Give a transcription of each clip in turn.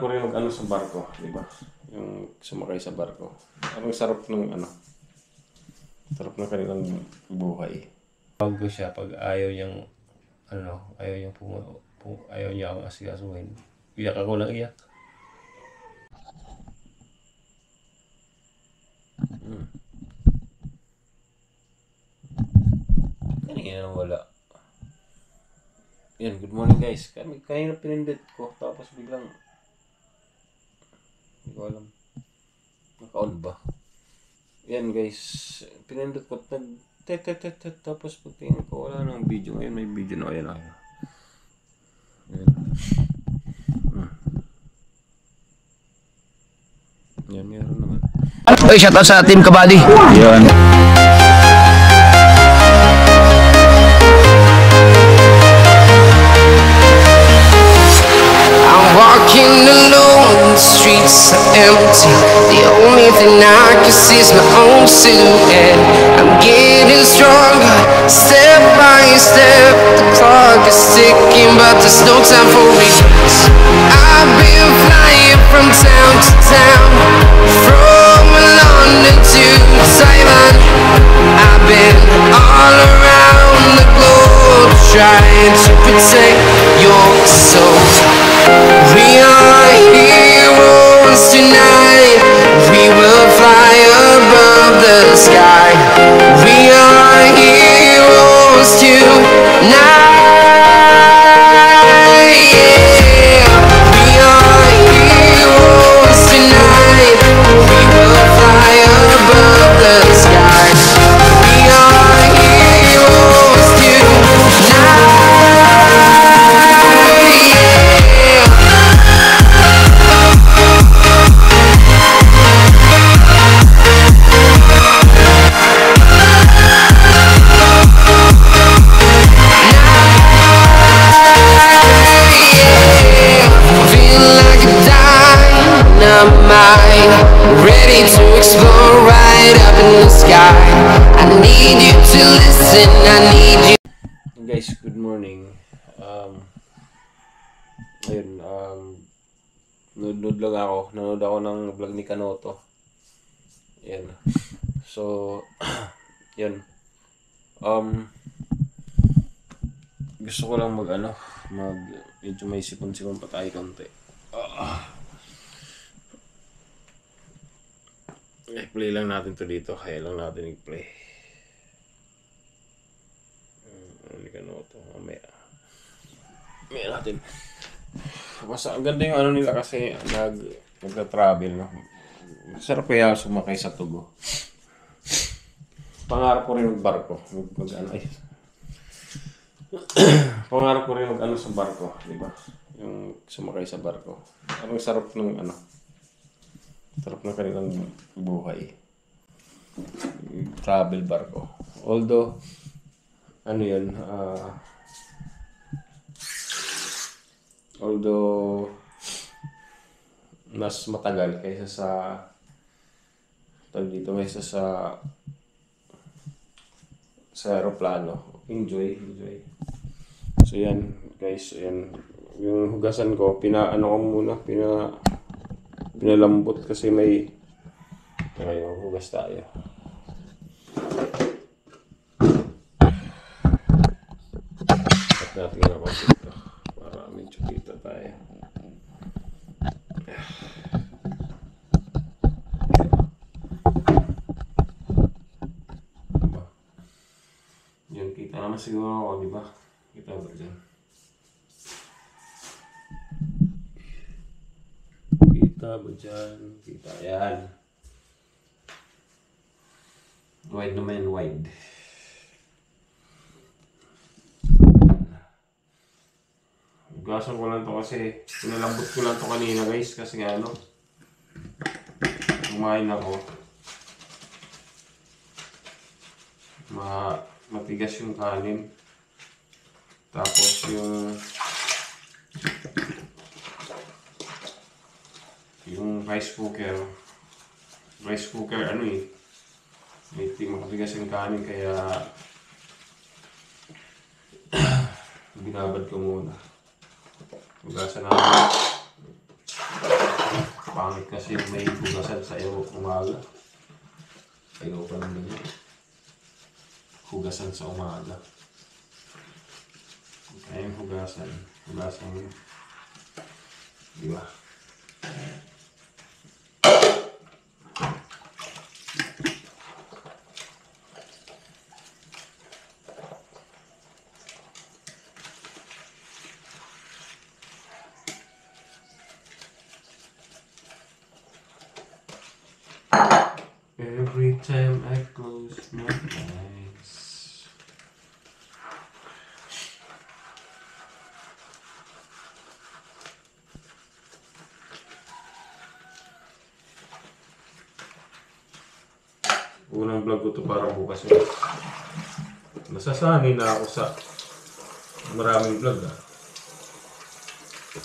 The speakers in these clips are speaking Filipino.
Pangarap ko rin mag sa barko, di ba? Yung sumakay sa barko. Ang sarap ng sarap ng kanilang buhay. Tawag ko siya pag ayaw niyang ayaw niya akong asikasuhin. Iyak ako lang iyak. Kanina wala. Yan, good morning guys. Kanina pinindit ko, tapos biglang hindi ko alam. Naka-on ba? Yan guys, pinindit ko, tapos pagtingin ko, wala nang video. Ngayon may video na, ayan. Yan, meron naman. Oy, shout out sa Team Kabady. Yun. Walking alone, the streets are empty. The only thing I can see is my own silhouette. I'm getting stronger, step by step. The clock is ticking, but there's no time for regrets. I've been flying from town to town, from London to Taiwan. I've been all around the globe, trying to protect your soul. We are heroes tonight. We will fly above the sky. We are heroes tonight. Yeah. We are heroes tonight. We will fly above the sky. We are heroes tonight. Ready to explore right up in the sky. I need you to listen, I need you. Guys, good morning. Ayun, nanood ako ng vlog ni Kanoto. Yan. So, yan. Gusto ko lang medyo may sipon-sipon pa tayo konti. I-play lang natin to dito. Kaya lang natin i-play. Hindi ka no to. Mamaya natin. Basta ang ganda yung nila kasi nagka-travel. No? Sarap kaya sumakay sa tugo. Pangarap ko rin magbarko. Pangarap ko rin sa barko. Diba? Yung sumakay sa barko. Ang sarap ng sarap ng kanilang buhay. Travel barko. Although, although, mas matagal kaysa sa aeroplano. Enjoy. So yan, guys, yan. Yung hugasan ko, pinalambot kasi may hugas tayo. At natin ako dito para medyo kita tayo. Yan, kita naman siguro ako, di ba? Kita ba dyan? Kita ba dyan? Kita. Yan. Wide naman, wide. Hugasan ko lang to kasi pinalambot ko lang to kanina guys kasi kumain ako. Matigas yung kanin. Tapos yung rice cooker matigas yung kanin kaya binabad ko muna. Hugasan natin. Pangit kasi yung may hugasan sa iyo umaga. Ayaw pa lang ganyan. Hugasan sa umaga. Kaya yung hugasan. Hugasan mo. Di ba? Every time I close my eyes. Unang vlog ko to parang bukas yun. Nasasanay na ako sa maraming vlog ah.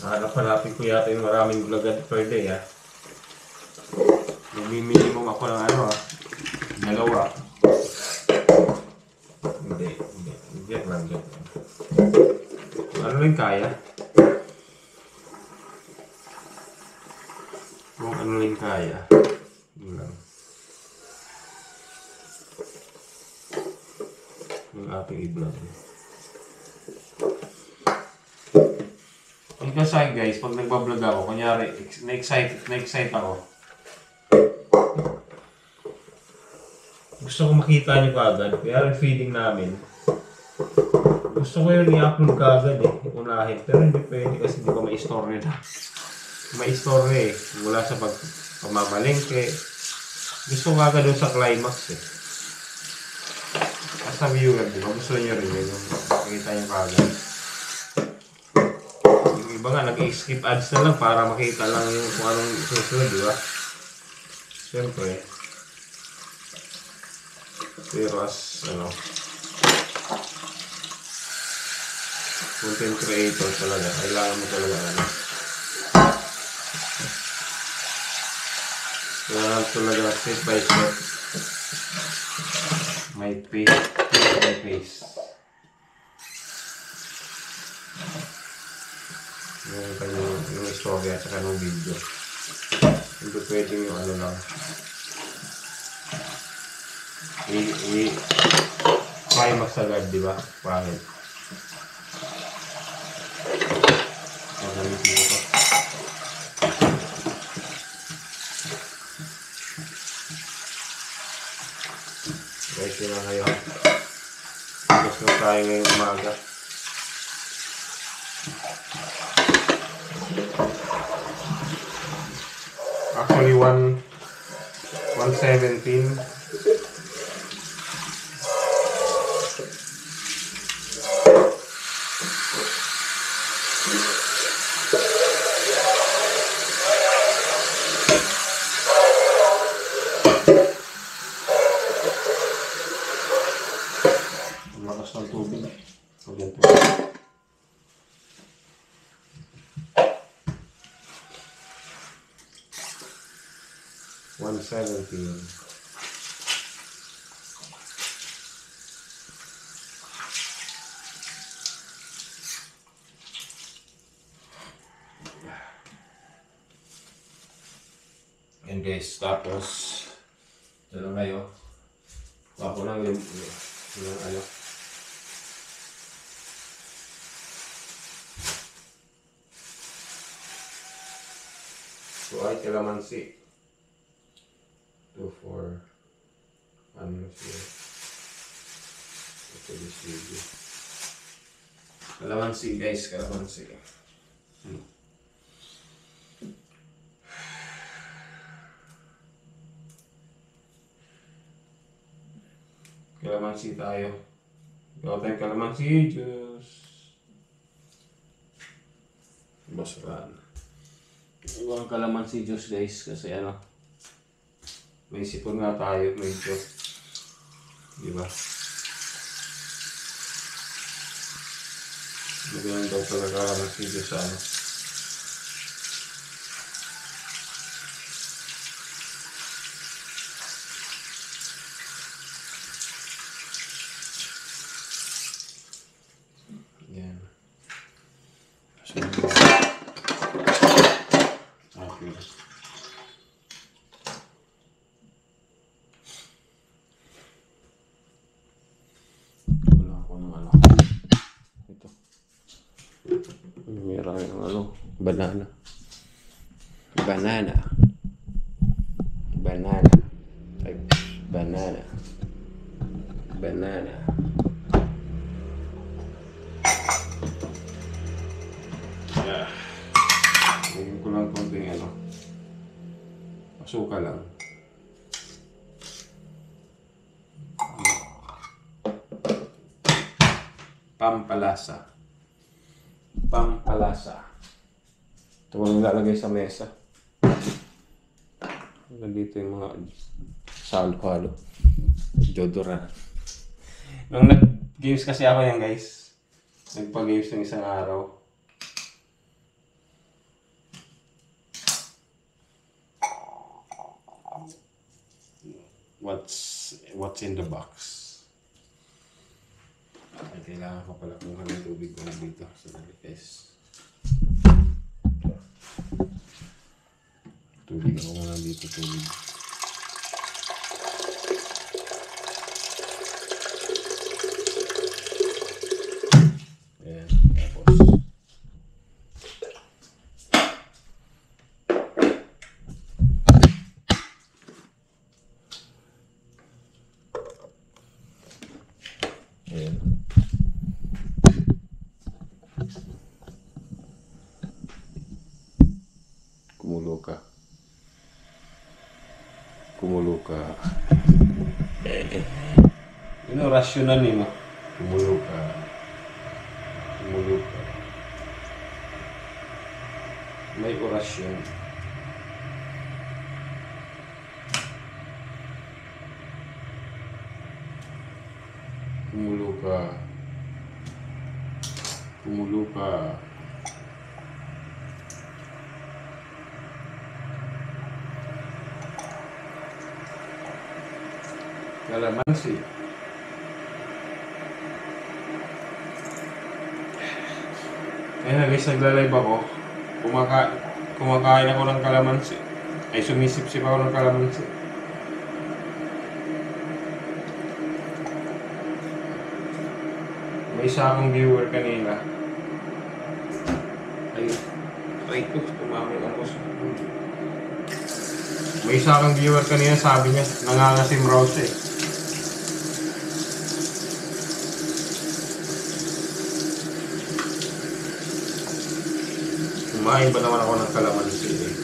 Hanap-hanapin ko yata yung maraming vlog per day ah. Minimum ako ng ano ah. 2. Hindi. Get lang. Ano lang kaya? Kung ano lang kaya. Yun lang. Yung ating i-vlog. Kasi guys, pag nagbablog ako, kunyari, na-excite ako. Gusto ko makita nyo kaagad, kaya rin feeding namin. Gusto ko yun i-upload kaagad eh, unahin. Pero hindi pwede kasi hindi ko ma-istorya na. Ma-istorya eh, mula sa pagmamalengke. Gusto ko kaagad doon sa climax eh. As a viewer, di ba? Gusto nyo rin yun, yung makikita nyo kaagad. Yung iba nga, nag-skip ads na lang para makita lang yung kung anong susunod, di ba? Siyempre. Pero as, content creator talaga, kailangan mo talaga kailangan talaga step by step. May pace. Yung story at saka ng video. Hindi pwedeng yung ano lang. Climax agad, di ba? Pangit. Magamitin ko ito. Guys, yun na ngayon. Gusto na tayo ngayong umaga. Actually, 1:17. Lakas ng tubig. Ganito. 1:17. Yan guys, tapos ito lang kayo. Ako lang yung ano. So ay kalamansi. 2, 4. Ano siya? Ito this video. Kalamansi guys, kalamansi. Kalamansi tayo. Gawa tayong kalamansi juice. Masarap. Ibang kalamansi juice guys kasi ano. May sipon nga tayo medyo. Diba? Magalang daw talaga kalamansi juice sa ano. Yan. Okay. Banana. Banana. Banana. Type banana. Banana. Yeah. Lagyan ko lang konting ano. Asuka lang. Pampalasa. Pampalasa. Ito ko lang lalagay sa mesa. Nandito yung mga salo-halo. Deodorant. Nung nag-games kasi ako yan guys. Nagpa-games ng isang araw. What's in the box? Ay, kailangan ko pala kung ng tubig ko dito. Sandali guys. Tubig ako muna dito, tubig. Ayan, tapos. Ayan. Kumulo ka. Kumulo ka. Yun ang rasyonal eh, no? Kumulo ka. Kumulo ka. May orasyon. Kumulo ka. Kumulo ka. Kalamansi. Kaya guys, nagla-live ako. Kumakain ako ng kalamansi. Ay, sumisip-sip ako ng kalamansi. May isa akong viewer kanina. Ay ko, tumamay ang puso. May isa akong viewer kanina, sabi niya, nangangasim raw siya eh. Kumain ba naman ako ng kalamansi eh?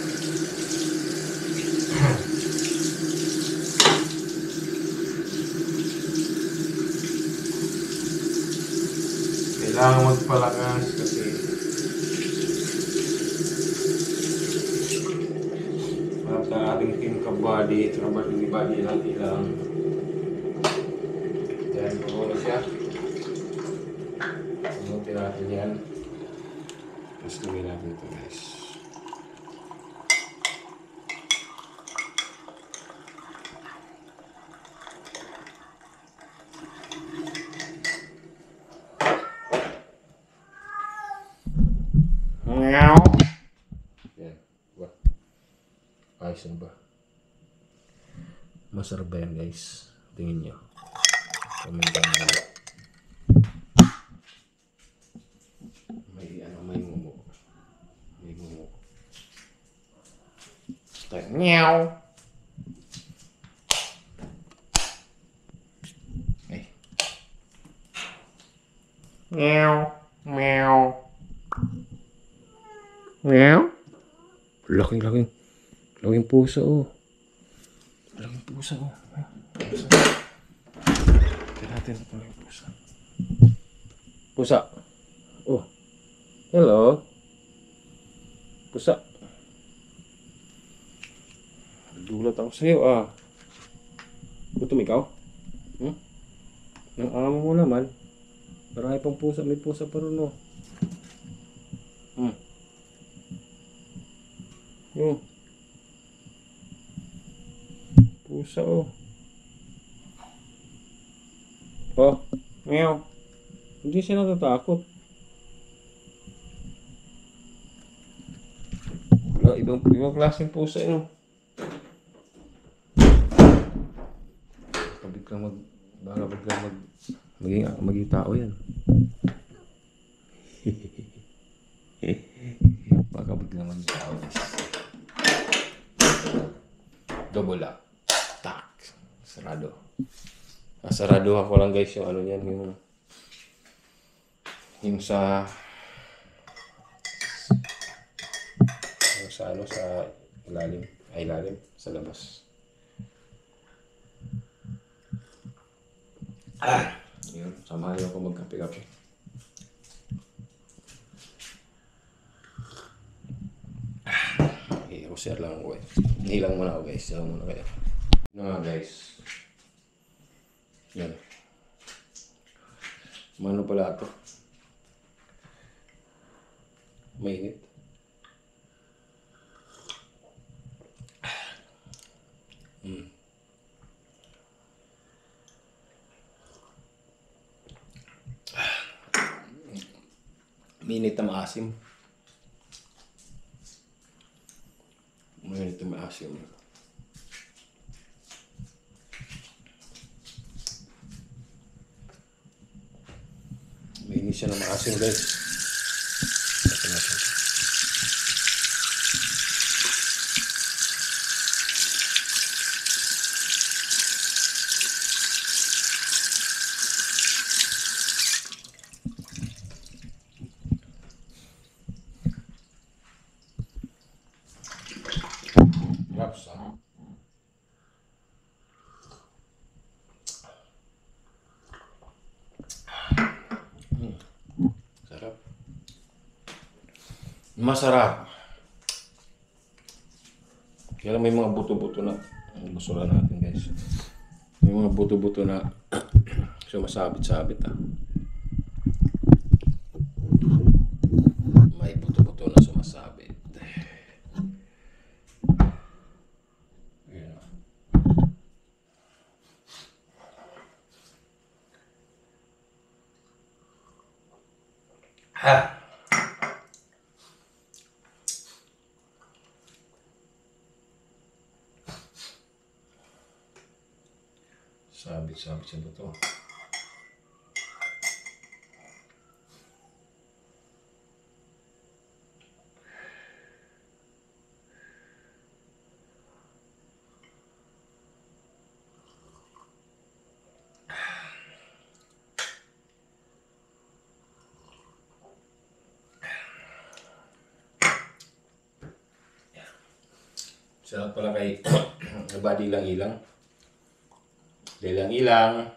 Kailangan magpalakas kasi para sa ating team kabady, trabaho ni body lang ilang. Yan, buo na siya. Pumunti natin yan. Tapos lagyan natin ito guys. Meow. Yan. Ba? Ayos na ba? Masarap ba yan guys? Tingin nyo. Comment down below. May mumo. May mumo. Start. Meow. Ay. Meow. Meow. Meow. Laking pusa oh. Laking pusa oh. Tignan natin ito laking pusa. Pusa. Oh. Hello. Pusa. Nagulat ako sa'yo ah. Gutom ikaw? Nang amo mo naman. Marami pang pusa. May pusa pa rin oh. Pusa oh. Oh, meow. Hindi siya natatakot. Wala, ibang klaseng pusa yun. Baka biglang maging tao yan. Baka bigla naman yung tao. Double lock. Tak. Sarado. Sarado ako lang guys yung ano yan. Yung sa ilalim. Ay, ilalim. Sa labas. Yun. Samahan niyo ako magkape-kape. Share lang ako guys. Hilang muna ako guys. Hilang muna kayo. Ano nga guys. Yan. Mano pala ito? Mainit. Mainit na maasim. Mainit na maasim. Mainit siya na maasim guys. Ito natin. Sarap. Masarap. Kaya may mga buto-buto na gusto natin guys. May mga buto-buto na sumasabit-sabit May buto-buto na sumasabit. Sabit-sabit siya buto. Sarap pala kay body lang ilang. Ilang-ilang.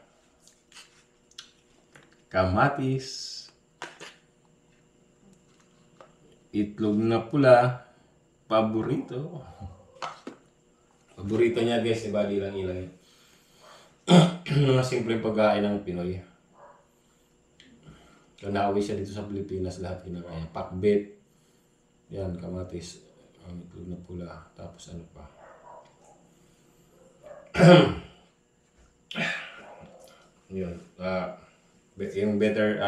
Kamatis. Itlog na pula. Paborito. Paborito niya guys, si body lang ilang. Mga simpleng pagkain ng Pinoy. Kung nauwi siya dito sa Pilipinas, lahat kinakaya. Pakbet. Yan, kamatis. Itlog na pula. Tapos ano pa. Yun. Yung bitter,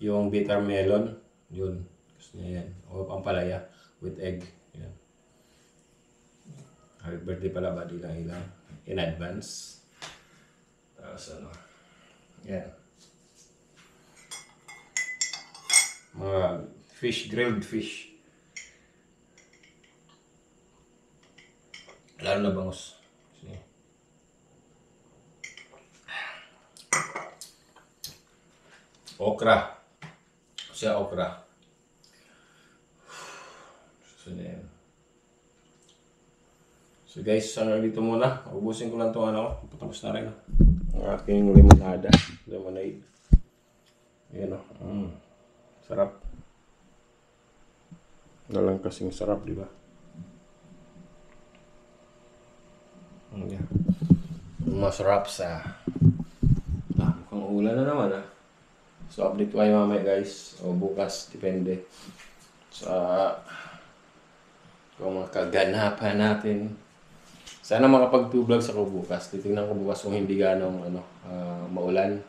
yung bitter melon. Yun. Gusto niya yan. O pampalaya with egg. Yan. Happy birthday pala, body lang ilang. In advance. Tapos yan. Mga fish, grilled fish. Lalo na bangus. Okra. Siya okra. So guys, dito muna. Ubusin ko lang itong patapos na rin. Ang aking limonada. Lemonade. Ayan sarap. Nalang kasing sarap, di ba? Masarap sa mukhang ulan na naman So update ko kayo mamaya guys o bukas, depende sa kung mga kaganapan natin. Sana makapag-vlog sa ko bukas. Titingnan ko bukas kung hindi ganong maulan.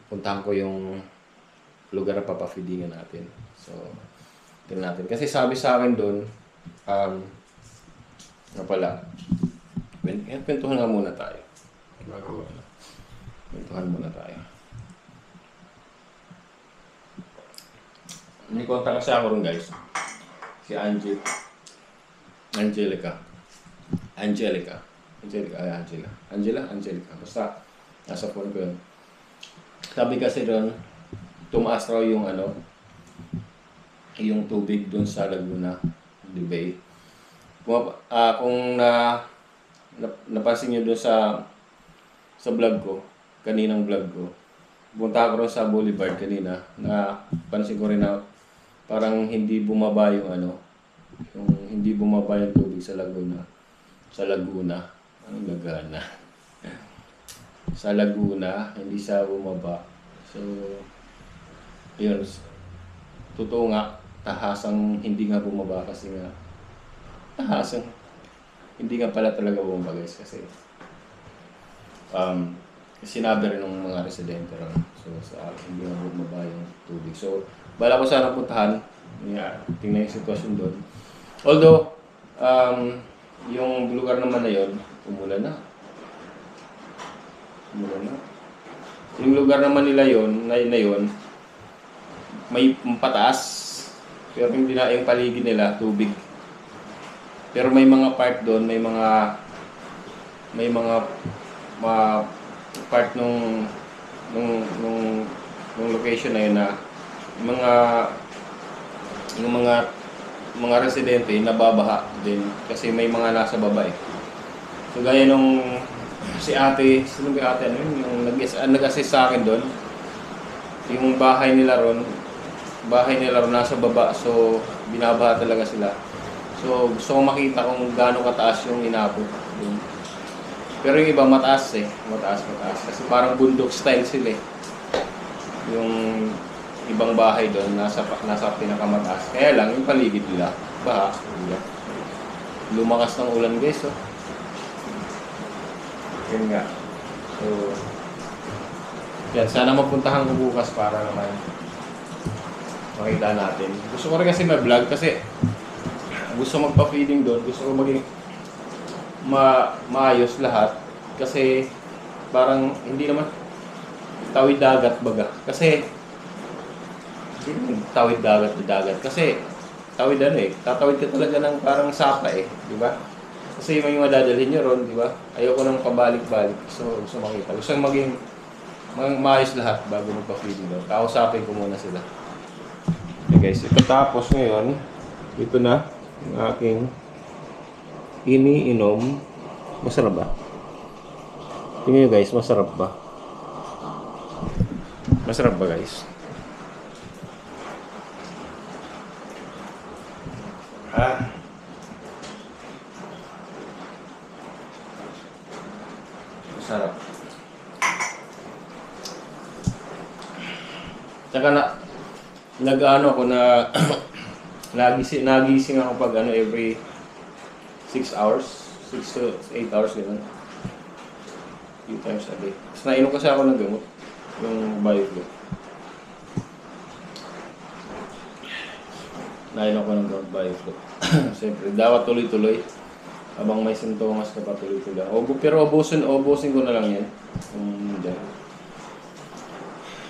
Puntahan ko yung lugar na papafeedingan natin. So tingnan natin kasi sabi sa akin doon kwentuhan nga muna tayo. Kwentuhan muna tayo. May kontak kasi ako rin guys. Si Angelica. Basta, nasa phone ko yun. Sabi kasi doon, tumaas raw yung yung tubig doon sa Laguna, the Bay. Kung napansin nyo doon sa vlog ko, kaninang vlog ko, punta ako rin sa Boulevard kanina, na pansin ko rin na parang hindi bumaba yung hindi bumaba yung tubig sa Laguna. Anong Lagana? Sa Laguna, hindi siya bumaba. So, yun. Totoo nga, tahasang hindi nga bumaba kasi nga, tahasang hindi nga pala talaga bumaba guys kasi sinabi rin ng mga residente rin. So, hindi nga bumaba yung tubig. So, bala ko sana puntahan. Tingnan yung sitwasyon doon. Although, yung lugar naman na yun, umulan na. Yung lugar naman nila yun, na yun, may pataas. Pero hindi na yung paligid nila, tubig. Pero may mga part doon, may mga part nung location na yun na yung mga residente nababaha din kasi may mga nasa baba eh. So gaya nung si ate, sino ba ate yung nag-assist sa akin doon, yung bahay nila ron nasa baba, so binabaha talaga sila. So gusto ko makita kung gaano kataas yung inabot doon. Pero yung iba mataas kasi parang bundok style sila eh. Yung ibang bahay doon nasa pinakamataas. Kaya lang yung paligid nila baha. Lumakas ng ulan guys, oh. Yan nga. So, yan, sana mapuntahan ko bukas para naman makita natin. Gusto ko rin kasi may vlog kasi gusto magpa-feeding doon. Gusto ko maging maayos lahat kasi parang hindi naman tawid dagat baga. Kasi hindi tawid dagat kasi tawid tatawid ka talaga ng parang sapa eh, di ba? Kasi may madadalhin nyo ron, di ba? Ayoko nang pabalik-balik. So, gusto makita. Gusto maging maayos lahat bago magpa-feeding doon. Kausapin ko muna sila. Okay guys, ito tapos ngayon, ito na yung aking iniinom. Masarap ba? Tingnan nyo guys, masarap ba? Masarap ba guys? Masarap. Tsaka nag-ano ako na nagising ako pag every 6 hours, 6 to 8 hours gano'n. Few times a day. Tapos nainom kasi ako ng gamot, yung BioFlow. Nainom ko ng gamot BioFlow. Siyempre, dapat tuloy-tuloy. Habang may sintomas ka pa tuloy-tuloy. Pero ubusin ko na lang yan.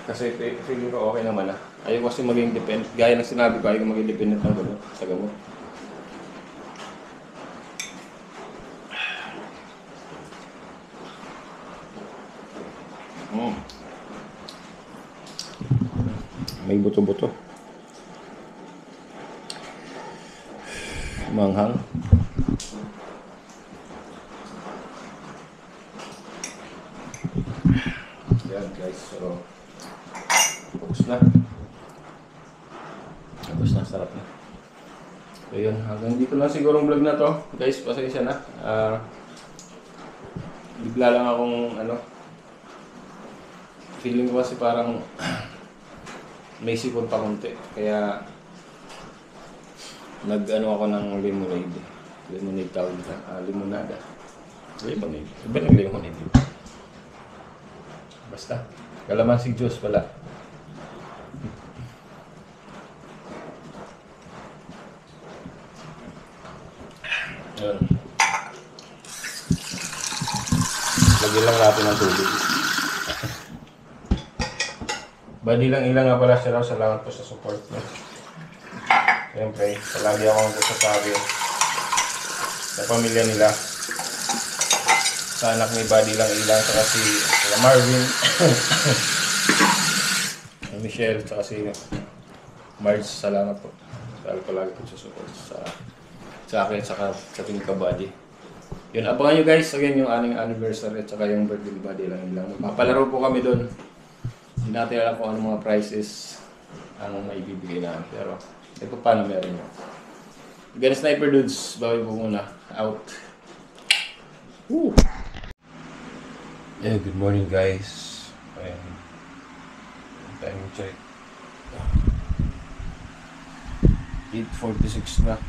Kasi feeling ko okay naman ah. Ayaw kasi maging dependent. Gaya ng sinabi ko, ayaw maging dependent ng gamot sa gamot. May buto-buto. Manghang. Yan guys, so tapos na, sarap na. So yun, hanggang dito lang siguro ang vlog na to. Guys, pasensya na. Bigla lang akong feeling ko kasi parang may sipon pa konti. Kaya ako ng lemonade. Lemonade tawag nila. Limonada. Lemonade. Iba ng lemonade. Basta. Kalamansi juice pala. Yun. Lagyan lang natin ng tubig. Badi lang ilang nga pala siya. Salamat po sa support niya. Siyempre, palagi akong nagsasabi sa pamilya nila. Sa anak ni Buddy lang ilang, saka si Marvin, si Michelle, saka si Marge. Salamat po. Dahil palagi po susupport sa akin, saka sa Team Kabady. Yun, abangan nyo guys, again yung aning anniversary at saka yung birthday ni Buddy lang ilang. Magpapalaro po kami doon. Hindi natin alam kung ano mga prizes ang maibibigay namin. Pero, ito paano meron nyo. Again, Sniper Dudes, bawi po muna. Out. Woo! Yeah, good morning guys. Ayan. Time check. 8:46 na.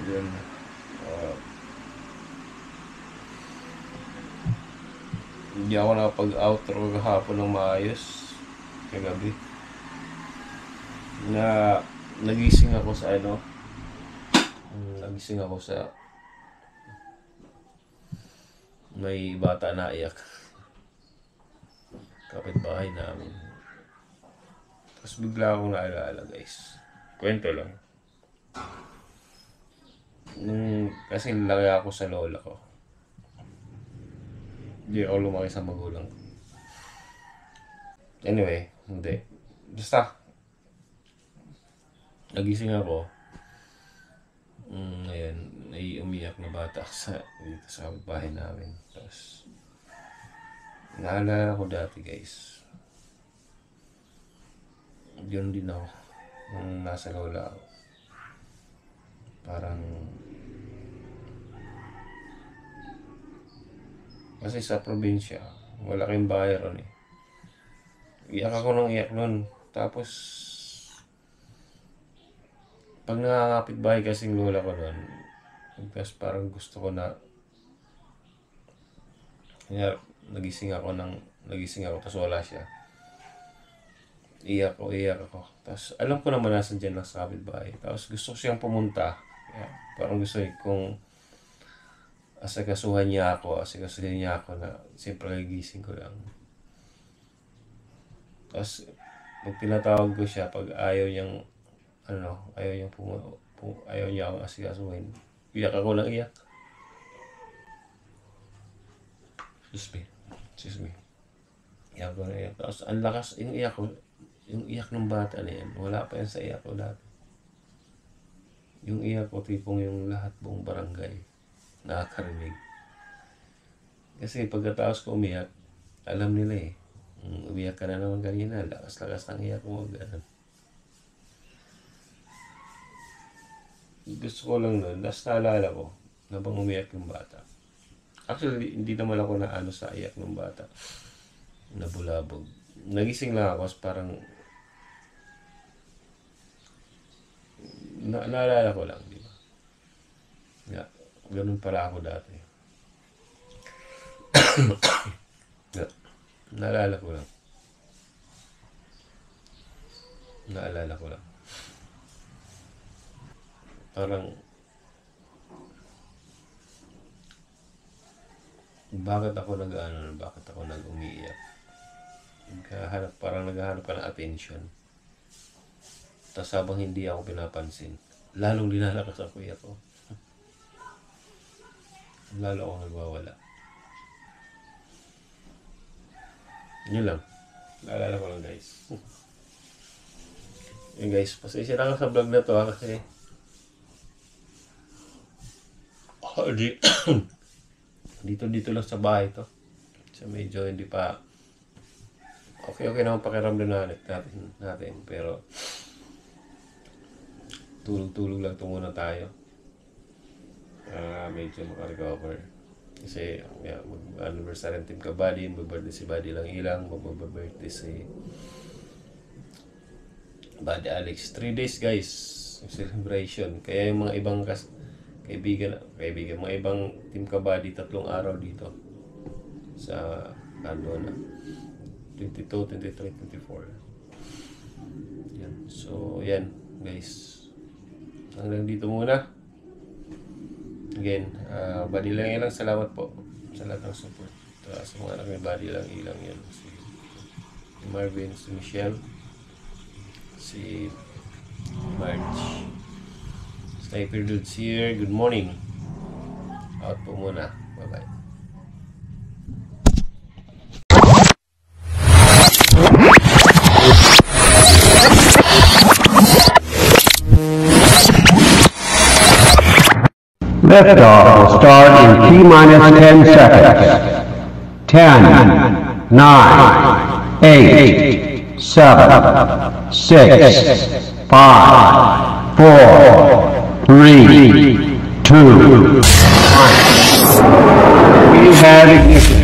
Yun. Hindi ako nakapag-outro kahapon ng maayos. Kagabi. Nagising ako sa nagising ako sa may bata na iyak. Kapitbahay namin. Tapos bigla akong naalala guys. Kwento lang. Kasi laki ako sa lola ko. Hindi ako lumaki sa magulang ko. Anyway, hindi. Basta, nagising ako. Ngayon, may umiyak na bata dito sa bahay namin. Tapos, naalala ko dati guys. Yun din ako. Nung nasa lola ako. Parang, kasi sa probinsya, malaking bahay ron eh. Iyak ako ng iyak nun. Tapos, pag nakakapit bahay kasing lola ko nun, tapos parang gusto ko na, kaya nagising ako, tapos wala siya. Iyak ako. Tapos alam ko naman nasan dyan lang sa kapitbahay. Tapos gusto ko siyang pumunta. Kaya, parang gusto kong asikasuhin niya ako na siyempre gigising ko lang. Tapos pag tinatawag ko siya, pag ayaw niyang ayaw niya akong asikasuhin, iyak ako ng iyak. Excuse me. Iyak ko na iyak. Tapos ang lakas yung iyak ko. Yung iyak ng bata na yan, wala pa yan sa iyak ko dati. Yung iyak ko, tipong yung lahat buong barangay nakakarinig. Kasi pagkatapos ko umiyak, alam nila eh. Umiyak ka na naman kanina, lakas-lakas ng iyak mo, gano'n. Gusto ko lang nun, naalala ko, nabang umiyak yung bata. Actually, hindi naman ako naano sa iyak ng bata. Nabulabog. Nagising lang ako, parang naalala ko lang, di ba? Yeah, ganun pala ako dati. Yeah, naalala ko lang. Parang bakit ako nag-umiiyak? Parang naghahanap ka ng attention. Tapos habang hindi ako pinapansin, lalong linalakas ako iyak ko. Lalo akong nagwawala. Yun lang. Naalala ko lang guys. Yun guys, pasensya na ka sa vlog na to kasi dito lang sa bahay to. So medyo hindi pa okay naman pakiramdam natin pero tulog lang ito muna tayo. Medyo makarecover. Kasi mag-anniversary ng Team Kabady, mag-birthday si Buddy lang ilang, mag-birthday si Buddy Alex. 3 days guys, celebration. Kaya yung mga ibang kaibigan, mga ibang Team Kabady, 3 araw dito sa Andona. 22, 23, 24. Yan. So, yan guys. Hanggang dito muna. Again, Buddy lang ilang, salamat po sa lahat ng support. Sa mga anak ni Buddy lang ilang yan. Si Marvin, si Michelle, si Hyper Dudes here. Good morning. Out po muna. Bye-bye. Liftoff will start in T-minus 10 seconds. 10, 9, 8, 7, 6, 5, 4, 3, 2, 1. We have ignition.